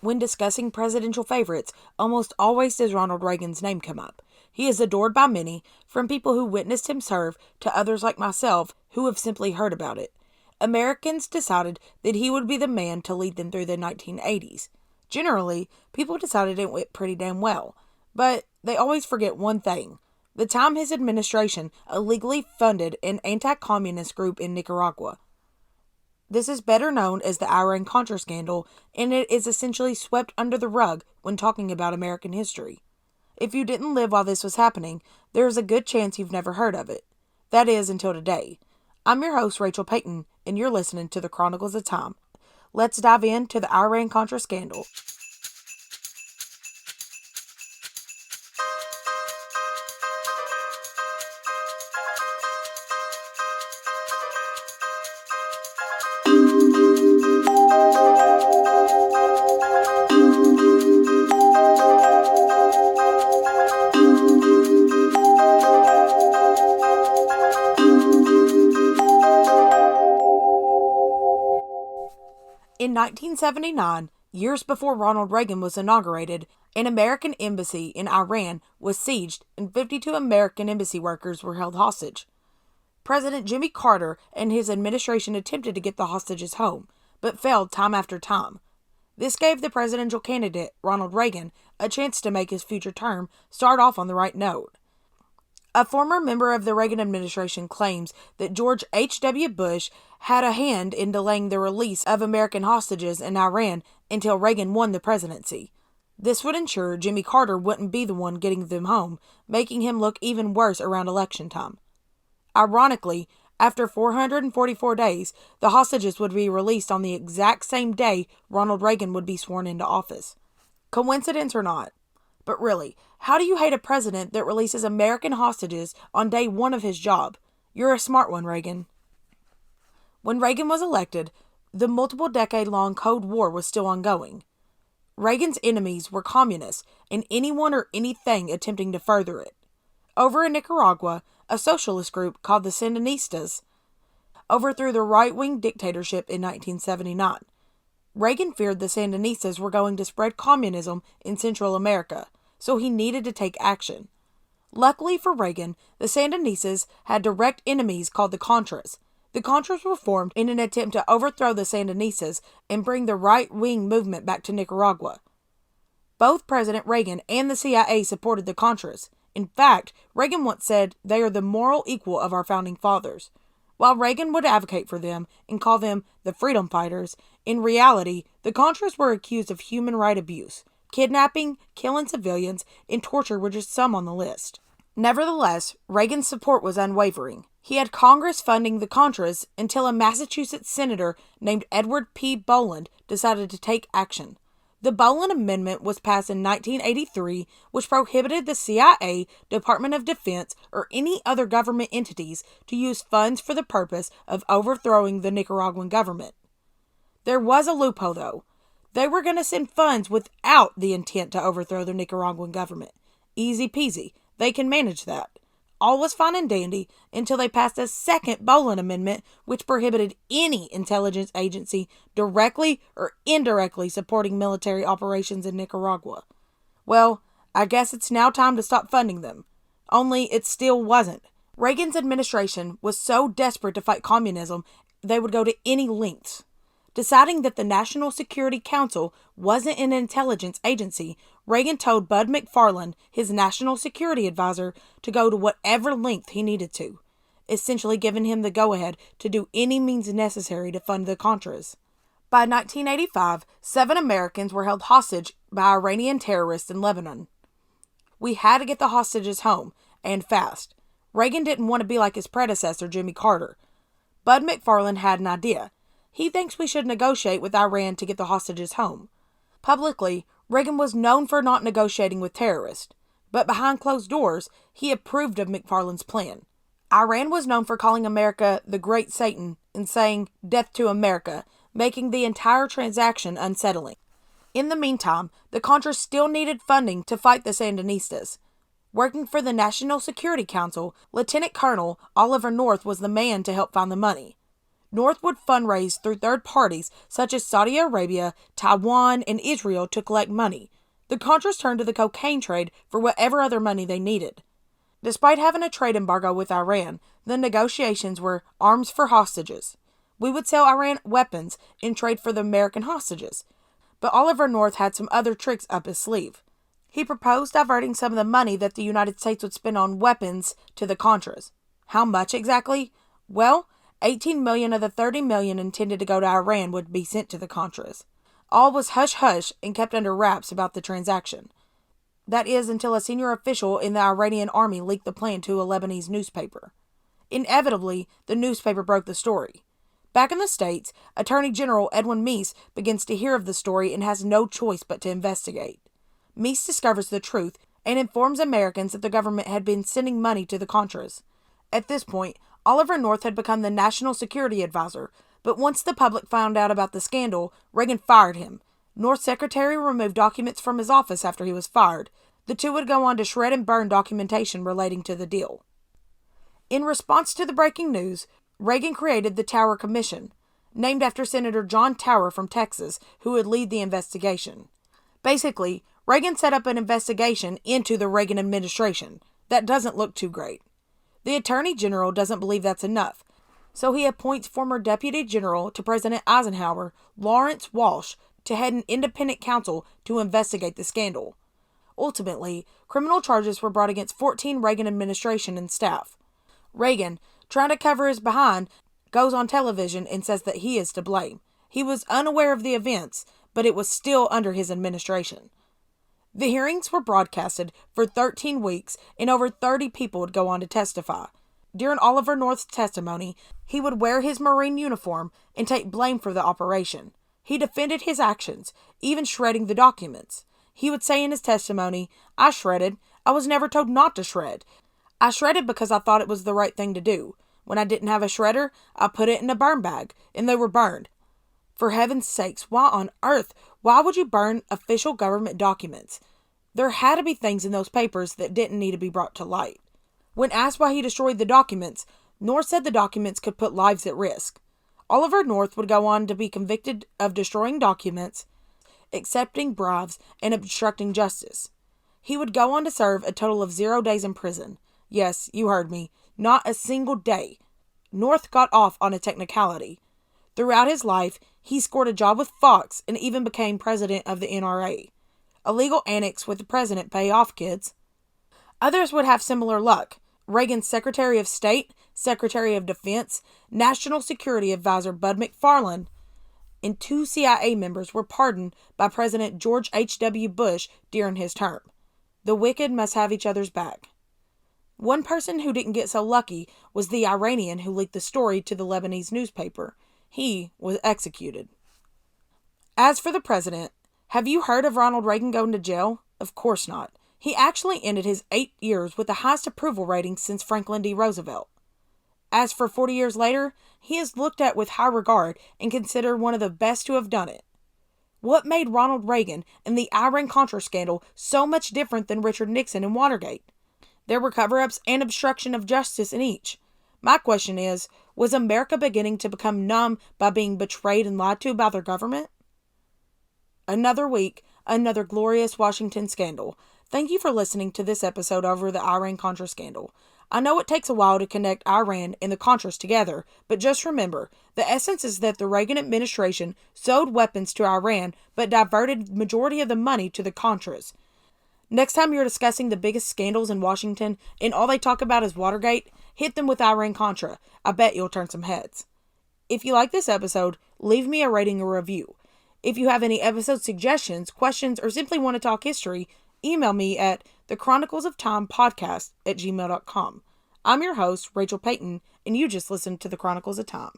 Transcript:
When discussing presidential favorites, almost always does Ronald Reagan's name come up. He is adored by many, from people who witnessed him serve to others like myself who have simply heard about it. Americans decided that he would be the man to lead them through the 1980s. Generally, people decided it went pretty damn well, but they always forget one thing. The time his administration illegally funded an anti-communist group in Nicaragua. This is better known as the Iran Contra Scandal, and it is essentially swept under the rug when talking about American history. If you didn't live while this was happening, there is a good chance you've never heard of it. That is, until today. I'm your host, Rachel Payton, and you're listening to the Chronicles of Time. Let's dive into the Iran Contra Scandal. In 1979, years before Ronald Reagan was inaugurated, an American embassy in Iran was sieged and 52 American embassy workers were held hostage. President Jimmy Carter and his administration attempted to get the hostages home, but failed time after time. This gave the presidential candidate, Ronald Reagan, a chance to make his future term start off on the right note. A former member of the Reagan Administration claims that George H.W. Bush had a hand in delaying the release of American hostages in Iran until Reagan won the presidency. This would ensure Jimmy Carter wouldn't be the one getting them home, making him look even worse around election time. Ironically, after 444 days, the hostages would be released on the exact same day Ronald Reagan would be sworn into office. Coincidence or not? But really, how do you hate a president that releases American hostages on day one of his job? You're a smart one, Reagan. When Reagan was elected, the multiple-decade-long Cold War was still ongoing. Reagan's enemies were communists and anyone or anything attempting to further it. Over in Nicaragua, a socialist group called the Sandinistas overthrew the right-wing dictatorship in 1979. Reagan feared the Sandinistas were going to spread communism in Central America, so he needed to take action. Luckily for Reagan, the Sandinistas had direct enemies called the Contras. The Contras were formed in an attempt to overthrow the Sandinistas and bring the right-wing movement back to Nicaragua. Both President Reagan and the CIA supported the Contras. In fact, Reagan once said they are the moral equal of our founding fathers. While Reagan would advocate for them and call them the freedom fighters, in reality, the Contras were accused of human rights abuse. Kidnapping, killing civilians, and torture were just some on the list. Nevertheless, Reagan's support was unwavering. He had Congress funding the Contras until a Massachusetts senator named Edward P. Boland decided to take action. The Boland Amendment was passed in 1983, which prohibited the CIA, Department of Defense, or any other government entities to use funds for the purpose of overthrowing the Nicaraguan government. There was a loophole, though. They were going to send funds without the intent to overthrow the Nicaraguan government. Easy peasy. They can manage that. All was fine and dandy until they passed a second Boland Amendment, which prohibited any intelligence agency directly or indirectly supporting military operations in Nicaragua. Well, I guess it's now time to stop funding them. Only it still wasn't. Reagan's administration was so desperate to fight communism, they would go to any lengths. Deciding that the National Security Council wasn't an intelligence agency, Reagan told Bud McFarlane, his national security advisor, to go to whatever length he needed to, essentially giving him the go-ahead to do any means necessary to fund the Contras. By 1985, 7 Americans were held hostage by Iranian terrorists in Lebanon. We had to get the hostages home, and fast. Reagan didn't want to be like his predecessor, Jimmy Carter. Bud McFarlane had an idea. He thinks we should negotiate with Iran to get the hostages home. Publicly, Reagan was known for not negotiating with terrorists, but behind closed doors, he approved of McFarlane's plan. Iran was known for calling America the Great Satan and saying, "Death to America," making the entire transaction unsettling. In the meantime, the Contras still needed funding to fight the Sandinistas. Working for the National Security Council, Lieutenant Colonel Oliver North was the man to help find the money. North would fundraise through third parties such as Saudi Arabia, Taiwan, and Israel to collect money. The Contras turned to the cocaine trade for whatever other money they needed. Despite having a trade embargo with Iran, the negotiations were arms for hostages. We would sell Iran weapons in trade for the American hostages. But Oliver North had some other tricks up his sleeve. He proposed diverting some of the money that the United States would spend on weapons to the Contras. How much exactly? Well, 18 million of the 30 million intended to go to Iran would be sent to the Contras. All was hush-hush and kept under wraps about the transaction. That is, until a senior official in the Iranian army leaked the plan to a Lebanese newspaper. Inevitably, the newspaper broke the story. Back in the States, Attorney General Edwin Meese begins to hear of the story and has no choice but to investigate. Meese discovers the truth and informs Americans that the government had been sending money to the Contras. At this point, Oliver North had become the National Security Advisor, but once the public found out about the scandal, Reagan fired him. North's secretary removed documents from his office after he was fired. The two would go on to shred and burn documentation relating to the deal. In response to the breaking news, Reagan created the Tower Commission, named after Senator John Tower from Texas, who would lead the investigation. Basically, Reagan set up an investigation into the Reagan Administration. That doesn't look too great. The Attorney General doesn't believe that's enough, so he appoints former Deputy General to President Eisenhower, Lawrence Walsh, to head an independent counsel to investigate the scandal. Ultimately, criminal charges were brought against 14 Reagan administration and staff. Reagan, trying to cover his behind, goes on television and says that he is to blame. He was unaware of the events, but it was still under his administration. The hearings were broadcasted for 13 weeks, and over 30 people would go on to testify. During Oliver North's testimony, he would wear his Marine uniform and take blame for the operation. He defended his actions, even shredding the documents. He would say in his testimony, "I shredded. I was never told not to shred. I shredded because I thought it was the right thing to do. When I didn't have a shredder, I put it in a burn bag, and they were burned. For heaven's sakes, why on earth? Why would you burn official government documents? There had to be things in those papers that didn't need to be brought to light." When asked why he destroyed the documents, North said the documents could put lives at risk. Oliver North would go on to be convicted of destroying documents, accepting bribes, and obstructing justice. He would go on to serve a total of 0 days in prison. Yes, you heard me. Not a single day. North got off on a technicality. Throughout his life, he scored a job with Fox and even became president of the NRA. A legal annex with the president pay off, kids. Others would have similar luck. Reagan's Secretary of State, Secretary of Defense, National Security Advisor Bud McFarlane, and 2 CIA members were pardoned by President George H.W. Bush during his term. The wicked must have each other's back. One person who didn't get so lucky was the Iranian who leaked the story to the Lebanese newspaper. He was executed. As for the president, have you heard of Ronald Reagan going to jail? Of course not. He actually ended his 8 years with the highest approval rating since Franklin D. Roosevelt. As for 40 years later, he is looked at with high regard and considered one of the best to have done it. What made Ronald Reagan and the Iran Contra Scandal so much different than Richard Nixon and Watergate? There were cover-ups and obstruction of justice in each. My question is, was America beginning to become numb by being betrayed and lied to by their government? Another week, another glorious Washington scandal. Thank you for listening to this episode over the Iran Contra Scandal. I know it takes a while to connect Iran and the Contras together, but just remember, the essence is that the Reagan administration sold weapons to Iran, but diverted majority of the money to the Contras. Next time you're discussing the biggest scandals in Washington and all they talk about is Watergate, hit them with Iran Contra. I bet you'll turn some heads. If you like this episode, leave me a rating or review. If you have any episode suggestions, questions, or simply want to talk history, email me at thechroniclesoftimepodcast@gmail.com. I'm your host, Rachel Payton, and you just listened to The Chronicles of Time.